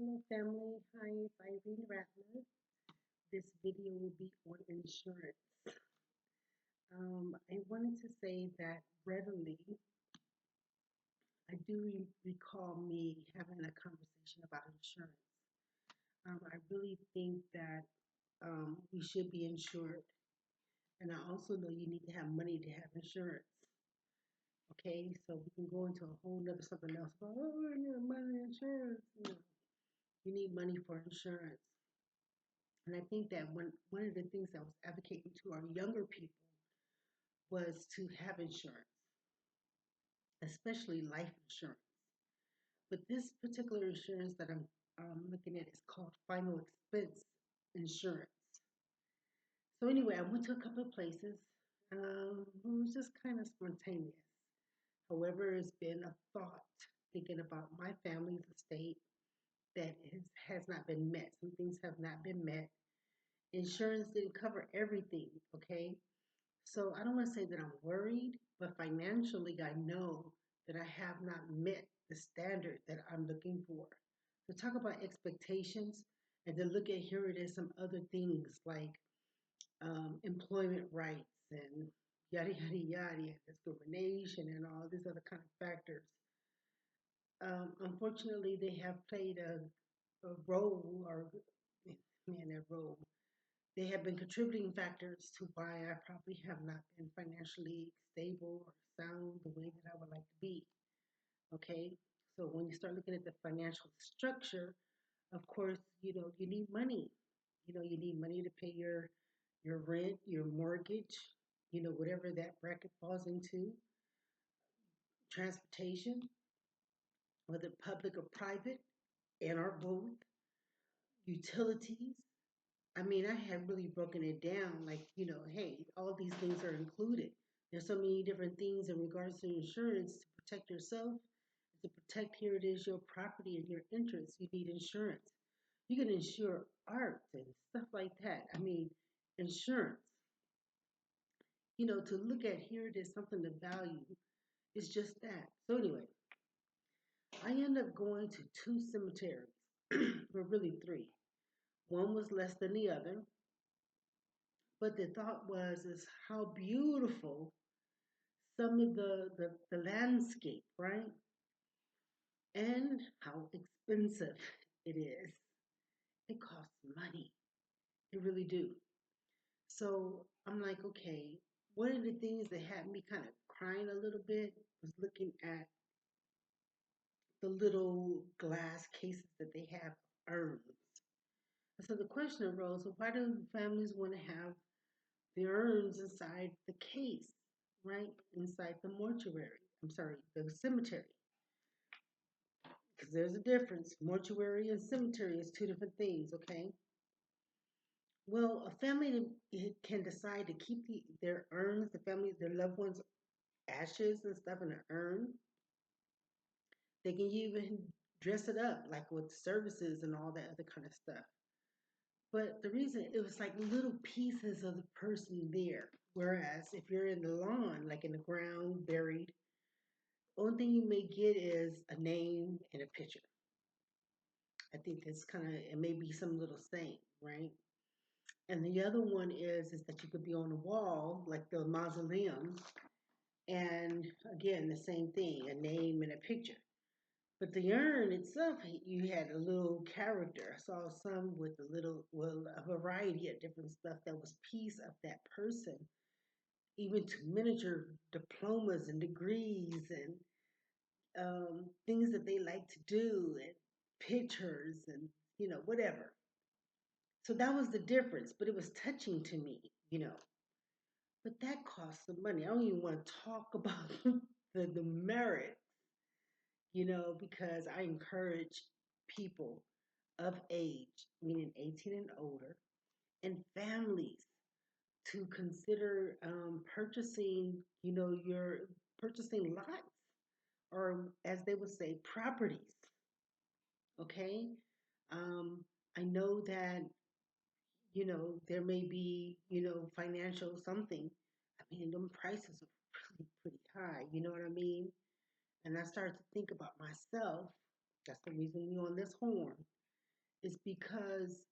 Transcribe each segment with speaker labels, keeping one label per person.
Speaker 1: Hello family, hi, it's Irene Ratner. This video will be on insurance. I wanted to say that readily, I do recall me having a conversation about insurance. I really think that we should be insured, and I also know you need to have money to have insurance. Okay, so we can go into a whole nother something else about, oh, I need money insurance. You need money for insurance. And I think that one of the things I was advocating to our younger people was to have insurance, especially life insurance. But this particular insurance that I'm looking at is called final expense insurance. So anyway, I went to a couple of places. It was just kind of spontaneous. However, it's been a thought thinking about my family's estate that has not been met. Some things have not been met. Insurance didn't cover everything, okay? So I don't want to say that I'm worried, but financially, I know that I have not met the standard that I'm looking for. To talk about expectations and to look at here it is some other things like employment rights and yada yada yada, discrimination and all these other kind of factors. Unfortunately, they have played a role or man, that role they have been contributing factors to why I probably have not been financially stable or sound the way that I would like to be. Okay. So when you start looking at the financial structure, of course, you need money. You need money to pay your rent, your mortgage, whatever that bracket falls into, transportation, whether public or private, and or both, utilities. I mean, I had really broken it down like, hey, all these things are included. There's so many different things in regards to insurance to protect yourself, to protect here it is your property and your interests. You need insurance. You can insure art and stuff like that. I mean, insurance, to look at here it is something to value. It's just that. So anyway, I ended up going to two cemeteries, or really three. One was less than the other, but the thought was is how beautiful some of the landscape, right? And how expensive it is. It costs money. It really do. So I'm like, okay, one of the things that had me kind of crying a little bit was looking at the little glass cases that they have urns. And so the question arose, well, why do families want to have the urns inside the case, right? Inside the mortuary. I'm sorry, the cemetery. Because there's a difference. Mortuary and cemetery is two different things, okay? Well, a family can decide to keep their urns, their loved ones' ashes and stuff in an urn. They can even dress it up, like with services and all that other kind of stuff. But the reason it was like little pieces of the person there. Whereas if you're in the lawn, like in the ground, buried, only thing you may get is a name and a picture. I think it's kind of it may be some little saying, right? And the other one is that you could be on the wall, like the mausoleum, and again the same thing, a name and a picture. But the urn itself, you had a little character. I saw some with well, a variety of different stuff that was piece of that person, even to miniature diplomas and degrees and things that they like to do and pictures and whatever. So that was the difference, but it was touching to me. But that costs some money. I don't even want to talk about the merit, because I encourage people of age, meaning 18 and older, and families to consider purchasing, your purchasing lots or as they would say, properties. Okay. I know that, there may be, financial something. I mean, them prices are really pretty high. You know what I mean? And I started to think about myself. That's the reason we're on this horn. is because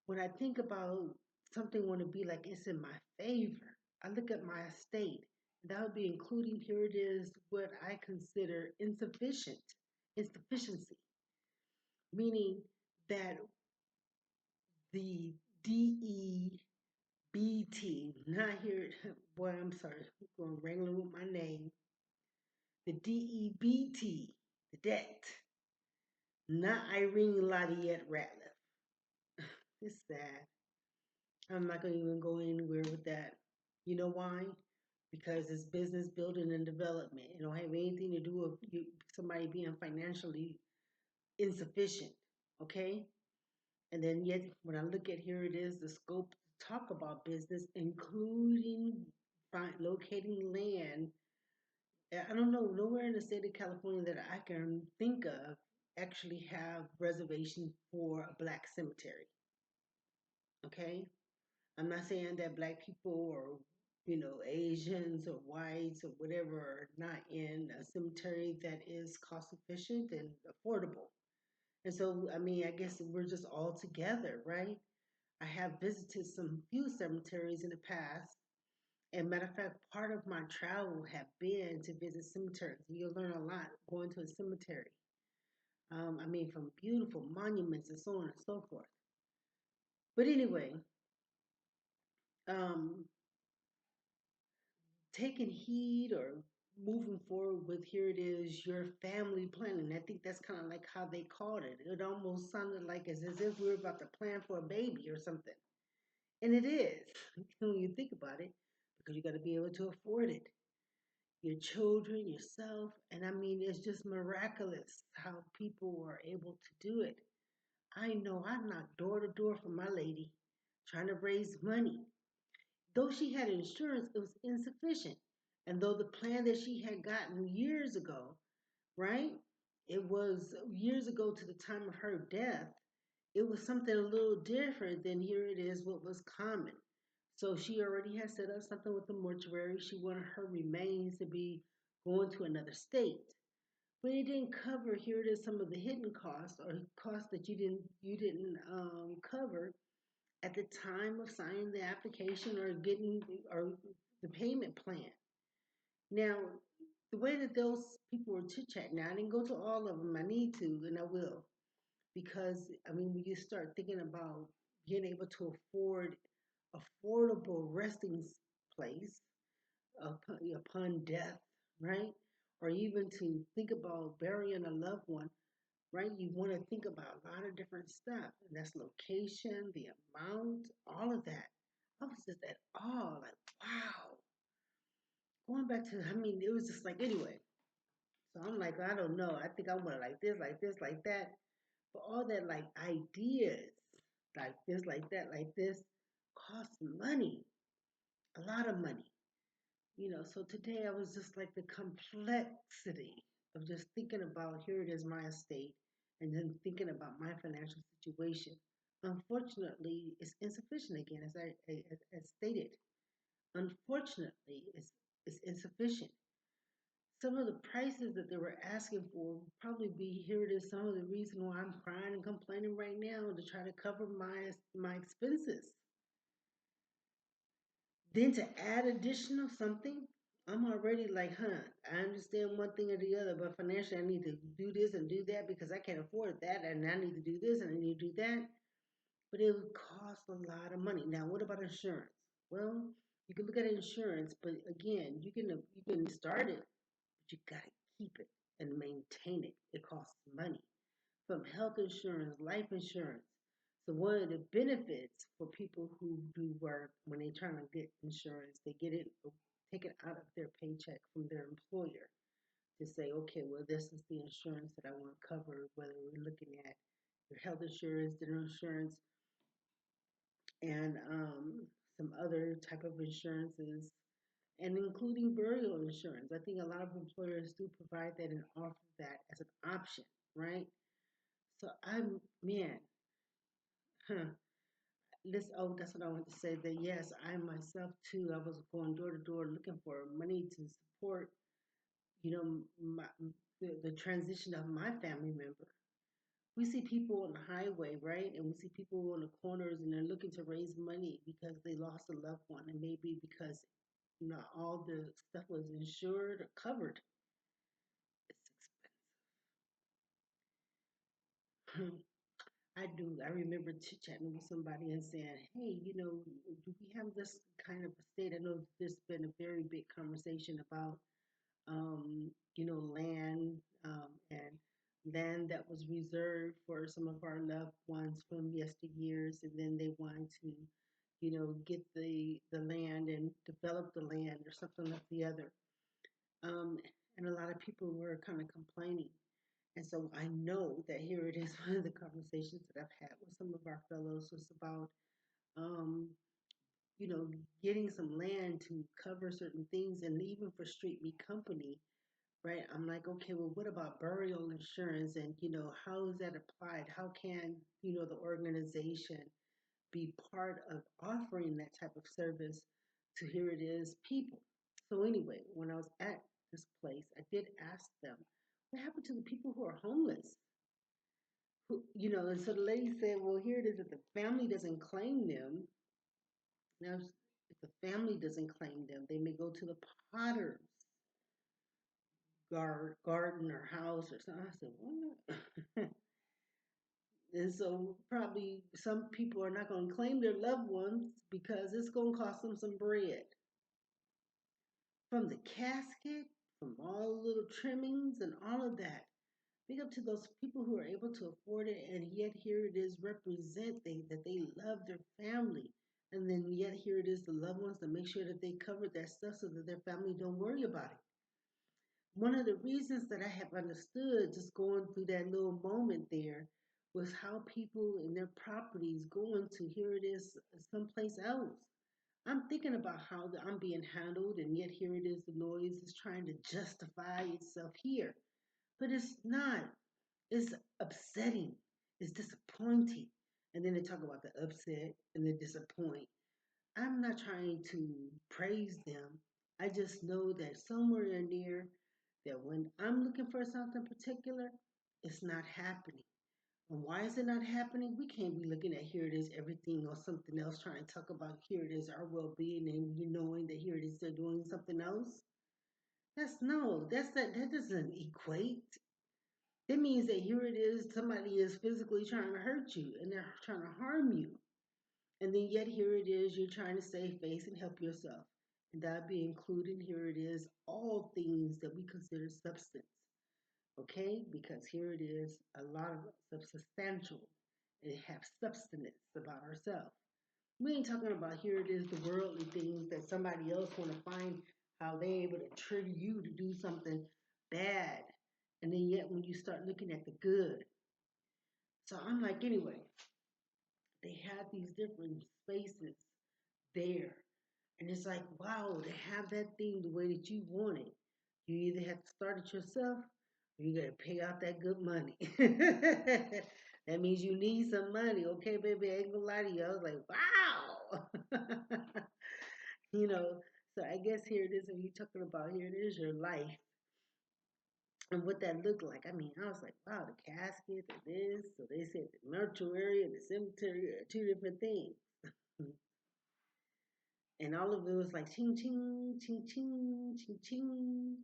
Speaker 1: when I think about something want to be like it's in my favor, I look at my estate. That would be including here it is what I consider insufficiency, meaning that the DEBT, not here, boy, I'm sorry, I'm going wrangling with my name. The DEBT, the debt, not Irene Lafayette Ratliff. It's sad. I'm not going to even go anywhere with that. You know why? Because it's business building and development. It don't have anything to do with somebody being financially insufficient. Okay? And then yet, when I look at here, it is the scope to talk about business, including locating land. I don't know, nowhere in the state of California that I can think of actually have reservation for a black cemetery. Okay? I'm not saying that black people or Asians or whites or whatever are not in a cemetery that is cost efficient and affordable. And so, I mean, I guess we're just all together, right? I have visited some few cemeteries in the past. And matter of fact, part of my travel have been to visit cemeteries. You'll learn a lot going to a cemetery. I mean, from beautiful monuments and so on and so forth. But anyway, um, taking heed or moving forward with here it is your family planning. I think that's kind of like how they called it. It almost sounded like as if we were about to plan for a baby or something. And it is when you think about it, because you got to be able to afford it. Your children, yourself, and I mean, it's just miraculous how people are able to do it. I know I knocked door to door for my lady trying to raise money. Though she had insurance, it was insufficient. And though the plan that she had gotten years ago, right? It was years ago to the time of her death. It was something a little different than here it is what was common. So she already had set up something with the mortuary. She wanted her remains to be going to another state. But it didn't cover here it is some of the hidden costs or costs that you didn't cover at the time of signing the application or getting or the payment plan. Now, the way that those people were chit chatting, now I didn't go to all of them. I need to, and I will, because I mean, when you start thinking about being able to afford affordable resting place upon death, right? Or even to think about burying a loved one, right? You want to think about a lot of different stuff, and that's location, the amount, all of that. I was just at awe, like, wow. Going back to, I mean, it was just like, anyway. So I'm like, I don't know. I think I want it like this, like this, like that. But all that, like, ideas, like this, like this, costs money, a lot of money. So today I was just like the complexity of just thinking about here it is my estate and then thinking about my financial situation. Unfortunately, it's insufficient again, as as stated. Unfortunately, it's insufficient. Some of the prices that they were asking for would probably be here it is some of the reason why I'm crying and complaining right now to try to cover my expenses. Then to add additional something, I'm already like, huh, I understand one thing or the other, but financially I need to do this and do that because I can't afford that, and I need to do this and I need to do that. But it would cost a lot of money. Now, what about insurance? Well, you can look at insurance, but again, you can start it, but you gotta keep it and maintain it. It costs money. From health insurance, life insurance. So one of the benefits for people who do work when they're trying to get insurance, they get it taken out of their paycheck from their employer to say, okay, well, this is the insurance that I want to cover, whether we're looking at your health insurance, dental insurance, and some other type of insurances, and including burial insurance. I think a lot of employers do provide that and offer that as an option, right? So man, huh. Oh, that's what I want to say. That yes, I myself too. I was going door to door looking for money to support, you know, the transition of my family member. We see people on the highway, right? And we see people on the corners and they're looking to raise money because they lost a loved one and maybe because not all the stuff was insured or covered. It's expensive. I do. I remember chatting with somebody and saying, "Hey, do we have this kind of a state?" I know there's been a very big conversation about, land and land that was reserved for some of our loved ones from yesteryears, and then they wanted to, get the land and develop the land or something like the other. Um, and a lot of people were kind of complaining. And so I know that here it is. One of the conversations that I've had with some of our fellows was about, um, you know, getting some land to cover certain things, and even for Street Meat Company, right? I'm like, okay, well, what about burial insurance, and how is that applied? How can the organization be part of offering that type of service to, here it is, people? So anyway, when I was at this place, I did ask them, what happened to the people who are homeless? And so the lady said, well, here it is, if the family doesn't claim them, now if the family doesn't claim them, they may go to the potter's garden or house or something. I said, what? And so probably some people are not going to claim their loved ones because it's going to cost them some bread. From the casket, from all the little trimmings and all of that. Big up to those people who are able to afford it, and yet here it is representing that they love their family. And then yet here it is the loved ones to make sure that they cover that stuff so that their family don't worry about it. One of the reasons that I have understood just going through that little moment there was how people in their properties going to, here it is, someplace else. I'm thinking about how I'm being handled, and yet here it is, the noise is trying to justify itself here. But it's not. It's upsetting. It's disappointing. And then they talk about the upset and the disappoint. I'm not trying to praise them. I just know that somewhere in there, that when I'm looking for something particular, it's not happening. And why is it not happening? We can't be looking at, here it is, everything or something else, trying to talk about, here it is, our well being, and you knowing that here it is, they're doing something else. That's no, that doesn't equate. That means that here it is, somebody is physically trying to hurt you and they're trying to harm you. And then yet here it is, you're trying to save face and help yourself. And that be included, here it is, all things that we consider substance. Okay? Because here it is, a lot of substantial. It have substance about ourselves. We ain't talking about, here it is, the worldly things that somebody else want to find how they able to trigger you to do something bad. And then yet when you start looking at the good. So I'm like, anyway, they have these different spaces there. And it's like, wow, to have that thing the way that you want it. You either have to start it yourself or you got to pay out that good money. That means you need some money. Okay, baby, I ain't gonna lie to you. I was like, wow. you know, so I guess here it is. If you're talking about, here it is, your life and what that looked like. I mean, I was like, wow, the casket and this. So they said the mortuary and the cemetery are two different things. And all of it was like ching ching, ching ching, ching ching.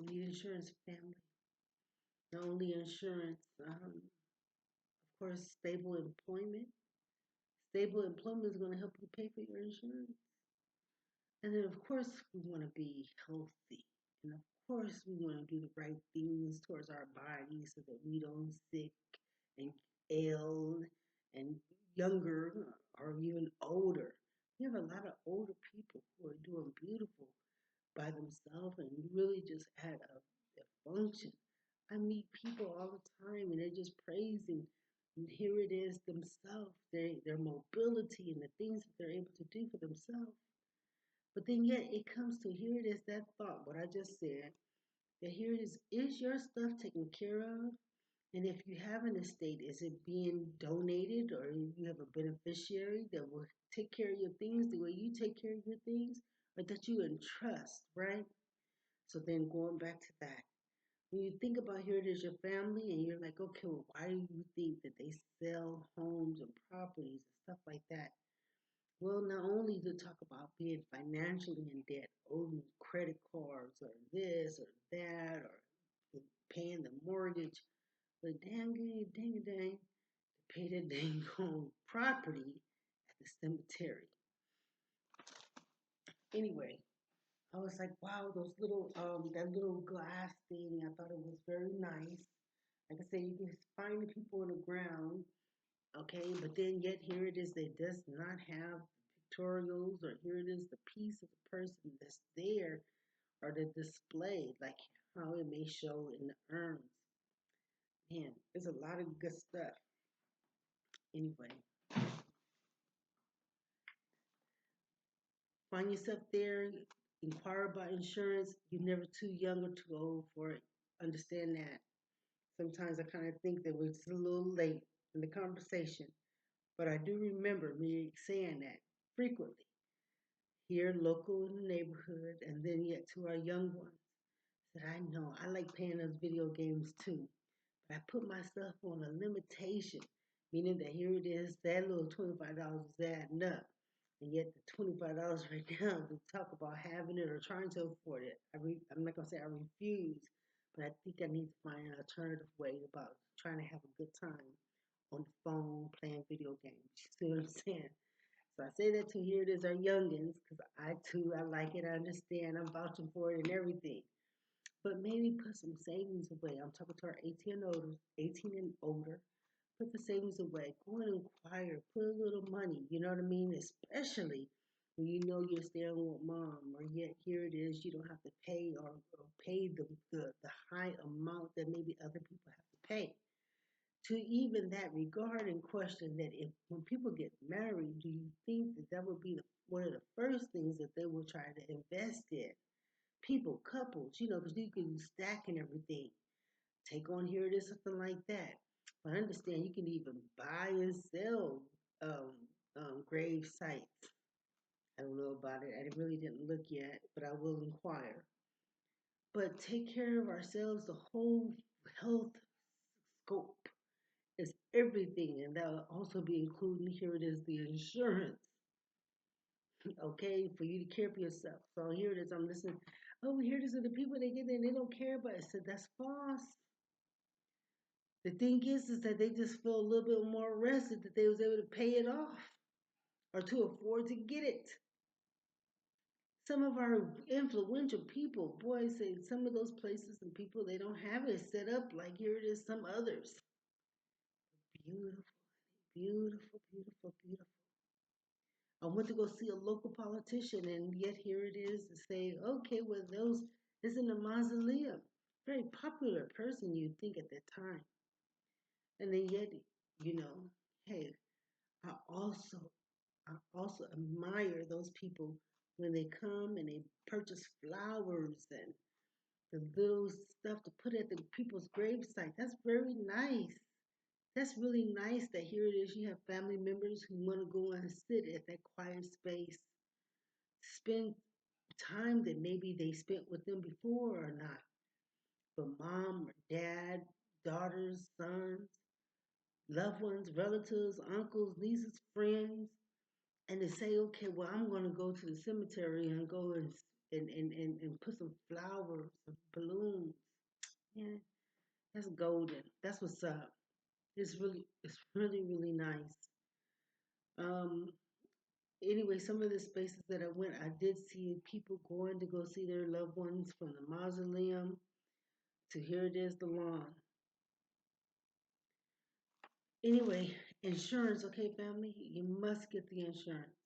Speaker 1: Need insurance, family. Not only insurance, of course, stable employment. Stable employment is going to help you pay for your insurance. And then, of course, we want to be healthy. And of course, we want to do the right things towards our bodies so that we don't sick and ill and younger or even older. We have a lot of older people who are doing beautiful by themselves and really just at a function. I meet people all the time and they're just praising. And here it is themselves, their mobility and the things that they're able to do for themselves. But then yet it comes to, here it is, that thought, what I just said, that here it is your stuff taken care of? And if you have an estate, is it being donated, or you have a beneficiary that will take care of your things the way you take care of your things? or that you entrust, right? So then going back to that, when you think about here it is your family and you're like, okay, well, why do you think that they sell homes and properties and stuff like that? Well, not only to talk about being financially in debt, owing credit cards or this or that or paying the mortgage, but dang, to pay the dang on property at the cemetery. Anyway, I was like, wow, those little that little glass thing, I thought it was very nice. Like I said, you can find the people on the ground, okay, but then yet here it is, they does not have pictorials, or here it is, the piece of the person that's there, or the display, like how it may show in the urns. Man, there's a lot of good stuff. Anyway, find yourself there, inquire about insurance. You're never too young or too old for it. Understand that. Sometimes I kind of think that we're just a little late in the conversation, but I do remember me saying that frequently here, local in the neighborhood, and then yet to our young ones. That I know I like playing those video games too, but I put myself on a limitation, meaning that here it is, that little $25 is adding up, and yet the $25 right now to talk about having it or trying to afford it. I'm not gonna say I refuse, but I think I need to find an alternative way about trying to have a good time on the phone playing video games. You see what I'm saying? So I say that to here it is our youngins, because I too I like it, I understand, I'm vouching for it and everything. But maybe put some savings away. I'm talking to our 18 and older. Put the savings away. Go and inquire. Put a little money. You know what I mean? Especially when you know you're staying with mom, or yet here it is, you don't have to pay, or pay the high amount that maybe other people have to pay. To even that regard and question that if when people get married, do you think that that would be one of the first things that they will try to invest in? People, couples, because you can stack and everything. Take on here it is, something like that. But understand you can even buy and sell um, grave sites. I don't know about it. I really didn't look yet, but I will inquire. But take care of ourselves. The whole health scope is everything, and that will also be including here it is the insurance. Okay, for you to care for yourself. So here it is. I'm listening. Oh, here it is. The people they get there and they don't care about it. I said that's false. The thing is that they just feel a little bit more rested that they was able to pay it off or to afford to get it. Some of our influential people, boys, say some of those places and people they don't have it set up like here it is. Some others, beautiful, beautiful, beautiful, beautiful. I went to go see a local politician, and yet here it is to say, okay, well, those is in a mausoleum. Very popular person, you'd think at that time. And then yet, you know, hey, I also I also admire those people when they come and they purchase flowers and the little stuff to put at the people's gravesite. That's very nice. That's really nice that here it is. You have family members who want to go and sit at that quiet space, spend time that maybe they spent with them before or not. But mom or dad, daughters, sons, loved ones, relatives, uncles, nieces, friends, and to say, okay, well, I'm going to go to the cemetery and go and put some flowers, some balloons. Yeah, that's golden. That's what's up. It's really nice. Um, anyway, some of the spaces that I went, I did see people going to go see their loved ones from the mausoleum to here it is, the lawn. Anyway, insurance, okay, family, you must get the insurance.